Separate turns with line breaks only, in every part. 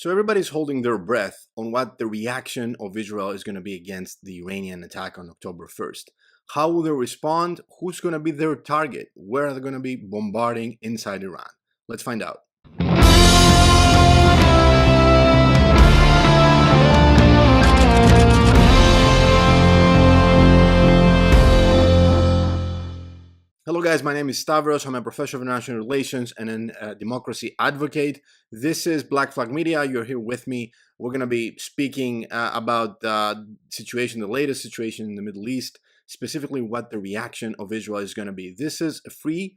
So everybody's holding their breath on what the reaction of Israel is going to be against the Iranian attack on October 1st. How will they respond? Who's going to be their target? Where are they going to be bombarding inside Iran? Let's find out. Hello guys, my name is Stavros. I'm a professor of international relations and a democracy advocate. This is Black Flag Media. You're here with me. We're going to be speaking about the situation, the latest situation in the Middle East, specifically what the reaction of Israel is going to be. This is a free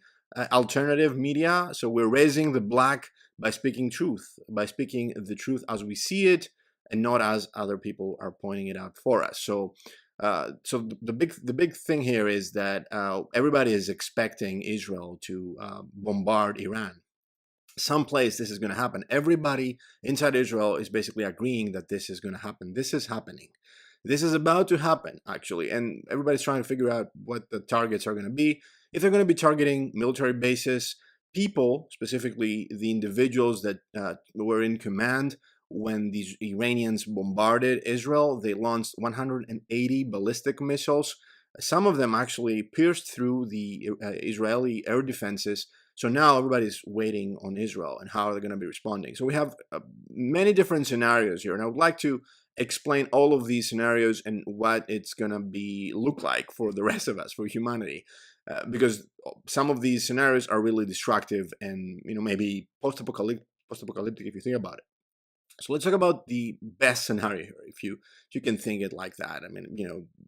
alternative media, so we're raising the black by speaking truth, by speaking the truth as we see it and not as other people are pointing it out for us. So the big thing here is that everybody is expecting Israel to bombard Iran. Someplace this is going to happen. Everybody inside Israel is basically agreeing that this is going to happen. This is happening. This is about to happen, actually. And everybody's trying to figure out what the targets are going to be. If they're going to be targeting military bases, people, specifically the individuals that were in command when these Iranians bombarded Israel, they launched 180 ballistic missiles. Some of them actually pierced through the Israeli air defenses. So now everybody's waiting on Israel and how they're going to be responding. So we have many different scenarios here, and I would like to explain all of these scenarios and what it's going to be look like for the rest of us, for humanity, because some of these scenarios are really destructive and maybe post-apocalyptic if you think about it. So let's talk about the best scenario here, if you can think it like that. I mean,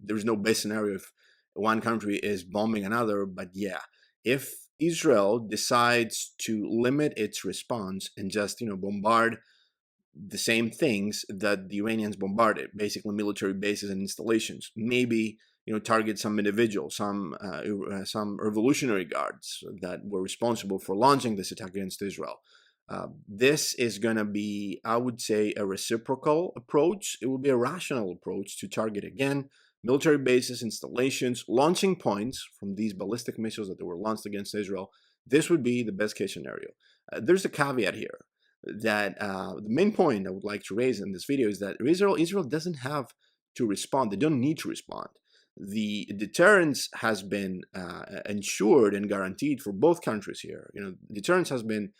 there's no best scenario if one country is bombing another, but yeah, if Israel decides to limit its response and just, bombard the same things that the Iranians bombarded, basically military bases and installations, maybe, target some individuals, some revolutionary guards that were responsible for launching this attack against Israel. This is going to be, I would say, a reciprocal approach. It will be a rational approach to target, again, military bases, installations, launching points from these ballistic missiles that were launched against Israel. This would be the best case scenario. There's a caveat here that the main point I would like to raise in this video is that Israel doesn't have to respond. They don't need to respond. The deterrence has been ensured and guaranteed for both countries here. Deterrence has been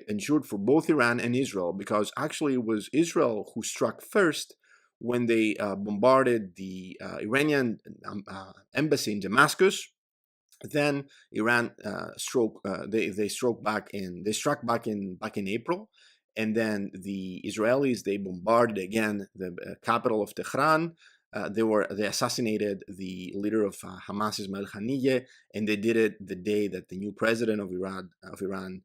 ensured for both Iran and Israel, because actually it was Israel who struck first when they bombarded the Iranian embassy in Damascus. Then Iran struck back in April, and then the Israelis, they bombarded again the capital of Tehran. They assassinated the leader of Hamas, Ismail Haniyeh, and they did it the day that the new president of Iran,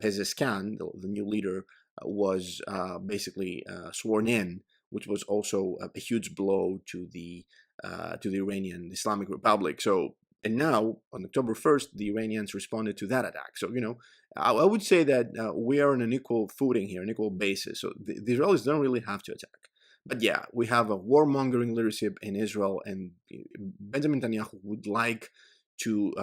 Pezeshkian, the new leader, was basically sworn in, which was also a huge blow to the Iranian Islamic Republic. And now on October 1st, the Iranians responded to that attack. So I would say that we are on an equal footing here, an equal basis. So the Israelis don't really have to attack. But yeah, we have a warmongering leadership in Israel, and Benjamin Netanyahu would like to,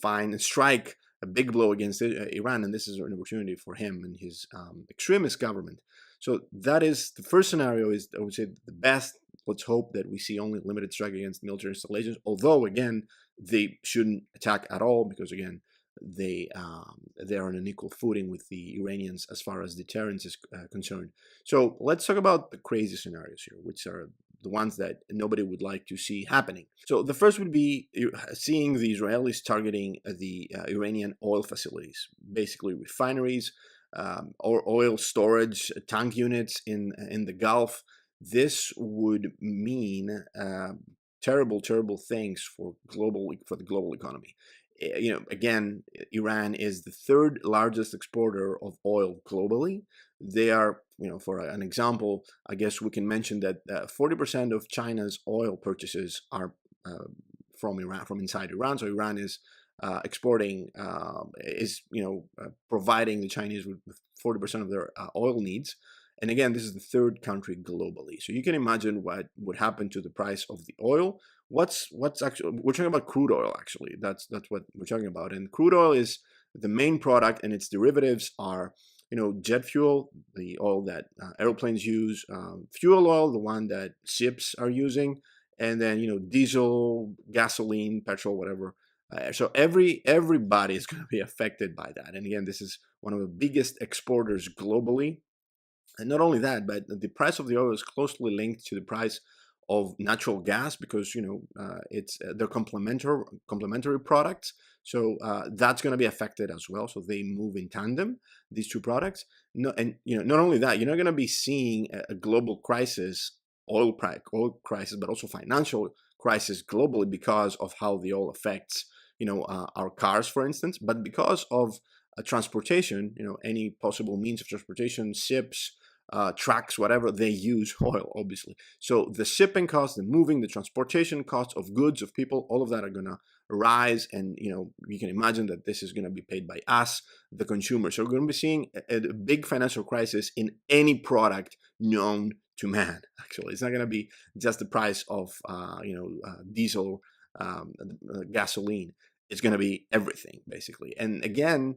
find and strike a big blow against Iran, and this is an opportunity for him and his extremist government. So that is the first scenario. Is, I would say, the best. Let's hope that we see only limited strike against military installations. Although again, they shouldn't attack at all, because again, they are on an equal footing with the Iranians as far as deterrence is concerned. So let's talk about the crazy scenarios here, which are the ones that nobody would like to see happening. So the first would be seeing the Israelis targeting the Iranian oil facilities, basically refineries, or oil storage tank units in the Gulf. This would mean terrible things for the global economy. Again, Iran is the third largest exporter of oil globally. They are, for an example, I guess we can mention that 40% of China's oil purchases are from Iran, from inside Iran. So Iran is exporting, providing the Chinese with 40% of their oil needs. And again, this is the third country globally. So you can imagine what would happen to the price of the oil. What's actually, we're talking about crude oil, actually. That's what we're talking about. And crude oil is the main product, and its derivatives are jet fuel, the oil that airplanes use, fuel oil, the one that ships are using, and then diesel, gasoline, petrol, whatever. So everybody is going to be affected by that. And again, this is one of the biggest exporters globally. And not only that, but the price of the oil is closely linked to the price of natural gas, because they're complementary products. So that's going to be affected as well. So they move in tandem, these two products. Not only that, you're not going to be seeing a global crisis, oil crisis, but also financial crisis globally because of how the oil affects our cars, for instance, but because of transportation. Any possible means of transportation, ships, trucks, whatever, they use oil, obviously. So the shipping costs, the moving, the transportation costs of goods, of people, all of that are going to rise. And you can imagine that this is going to be paid by us, the consumer. So we're going to be seeing a big financial crisis in any product known to man. Actually, it's not going to be just the price of diesel, gasoline. It's going to be everything, basically. And again,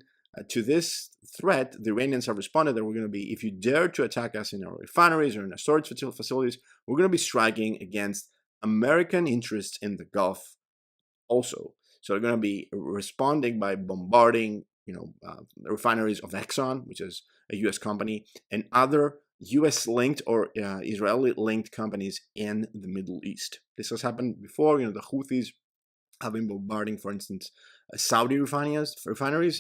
to this threat, the Iranians have responded that we're going to be, if you dare to attack us in our refineries or in our storage facilities, we're going to be striking against American interests in the Gulf also. So they're going to be responding by bombarding, refineries of Exxon, which is a U.S. company, and other U.S.-linked or Israeli-linked companies in the Middle East. This has happened before. The Houthis have been bombarding, for instance, Saudi refineries,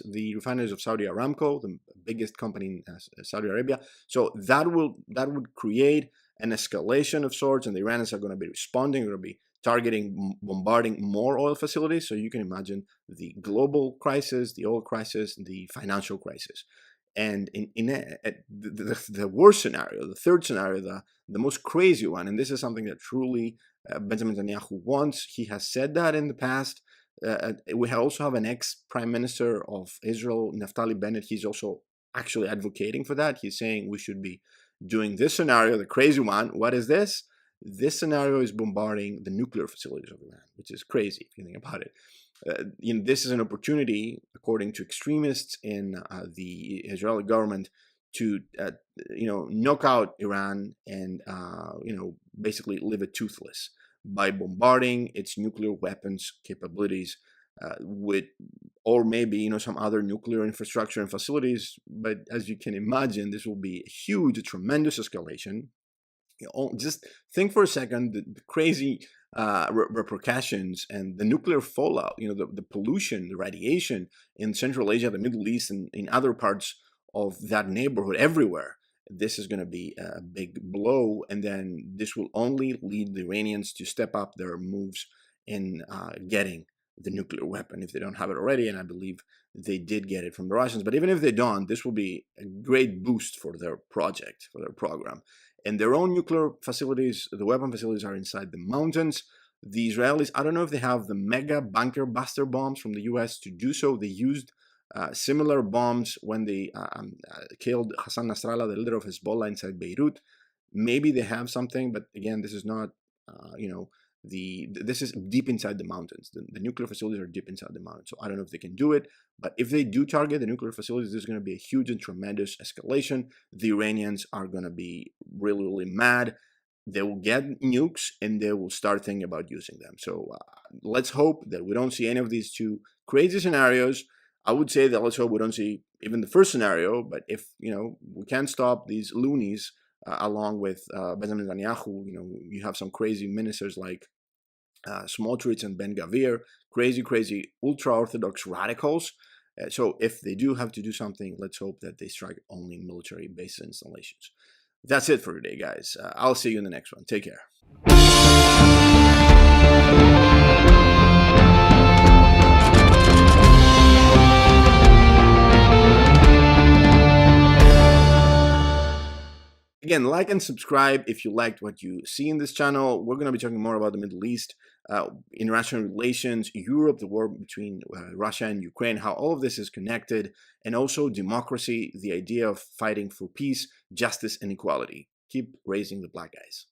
the refineries of Saudi Aramco, the biggest company in Saudi Arabia. So that would create an escalation of sorts, and the Iranians are going to be responding. They're going to be targeting, bombarding more oil facilities. So you can imagine the global crisis, the oil crisis, the financial crisis. And the worst scenario, the third scenario, the most crazy one, and this is something that truly Benjamin Netanyahu wants. He has said that in the past. We also have an ex-prime minister of Israel, Naftali Bennett. He's also actually advocating for that. He's saying we should be doing this scenario, the crazy one. What is this? This scenario is bombarding the nuclear facilities of Iran, which is crazy if you think about it. This is an opportunity, according to extremists in the Israeli government, to knock out Iran and basically leave it toothless by bombarding its nuclear weapons capabilities or maybe some other nuclear infrastructure and facilities. But as you can imagine, this will be a huge, a tremendous escalation. Just think for a second the crazy repercussions and the nuclear fallout, the pollution, the radiation in Central Asia, the Middle East, and in other parts of that neighborhood, everywhere. This is going to be a big blow, and then this will only lead the Iranians to step up their moves in getting the nuclear weapon if they don't have it already, and I believe they did get it from the Russians. But even if they don't, this will be a great boost for their project, for their program. And their own nuclear facilities, the weapon facilities, are inside the mountains. The Israelis, I don't know if they have the mega bunker buster bombs from the US to do so. They used similar bombs when they killed Hassan Nasrallah, the leader of Hezbollah, inside Beirut. Maybe they have something, but again, this is not, this is deep inside the mountains. The nuclear facilities are deep inside the mountains, so I don't know if they can do it. But if they do target the nuclear facilities, there's going to be a huge and tremendous escalation. The Iranians are going to be really, really mad. They will get nukes and they will start thinking about using them. So let's hope that we don't see any of these two crazy scenarios. I would say that let's hope we don't see even the first scenario. But if we can't stop these loonies, along with Benjamin Netanyahu, you have some crazy ministers like Smotrich and Ben Gavir, crazy ultra-Orthodox radicals. So if they do have to do something, let's hope that they strike only military-based installations. That's it for today, guys. I'll see you in the next one. Take care. Again, like and subscribe if you liked what you see in this channel. We're going to be talking more about the Middle East, international relations, Europe, the war between Russia and Ukraine, how all of this is connected, and also democracy, the idea of fighting for peace, justice, and equality. Keep raising the black guys.